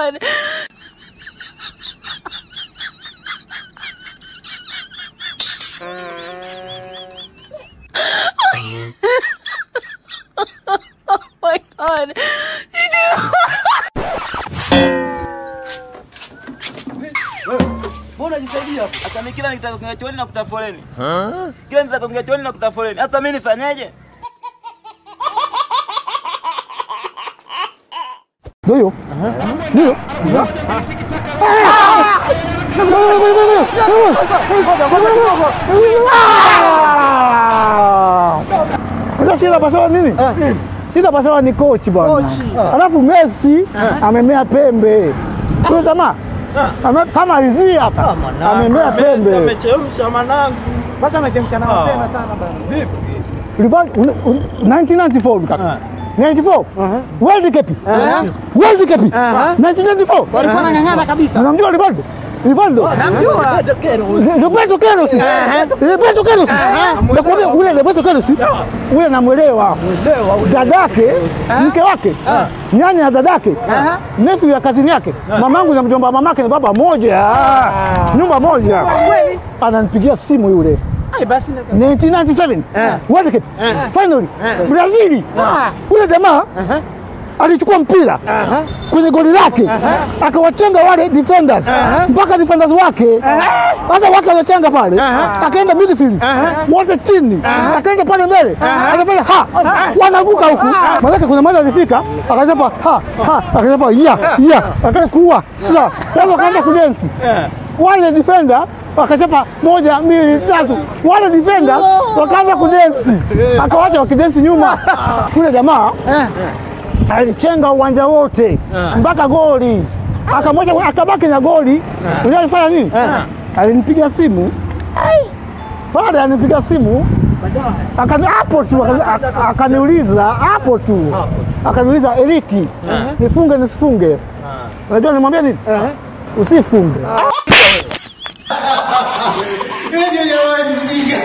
god. Oh my god. Mbona jisaidia hapo? Sasa mimi kila nikitaka kuingia chooni na kuta foleni. Kila nikitaka kuingia chooni na kuta foleni. Sasa mimi nifanyaje? Ndio. Ndio. Unasikia paswa nini? Kila paswa ni coach bwana. Alafu Messi amemea pembe. Kwa jamaa kama hivi hapa amemea pembe. Amechemsha manangu. Basi amechemsha na mapema sana bwana. Vipi? 1994 kaka. 94? World Cup. World Cup. 1994. Walikuwa wanang'ang'ana kabisa. Unamjua Rivaldo? Rivaldo? Namjua. Roberto Carlos. Roberto Carlos. Nakwambia ule Roberto Carlos. Ule namuelewa. Dadake, mke wake. Nyanya ya dadake. Nephew ya kazini yake. Mamangu na mjomba mamake ni baba moja. Nyumba moja. Kweli? Ananipigia simu yule. Ai basi 1997 World Cup finally Brazil. Ule jamaa alichukua mpira kwenye goli lake akawachenga wale defenders mpaka defenders wake hata wake waliochenga pale akaenda midfield wote chini akaenda pale mbele akafanya wanaguka huku maana kuna mmoja alifika akasema akasema akaenda kuua sasa wao wakaanza kudensi wale defender wakachapa 1 2 3 wale defender wakaanza kudensi akawacha wakidensi nyuma kule jamaa alichenga uwanja wote mpaka goli akamoja akabaki na goli unajua alifanya nini alinipiga simu baada alinipiga simu hapo tu akaniuliza hapo tu akaniuliza Eriki nifunge nisifunge unajua nimwambia nini usifunge. Jamani mjinga.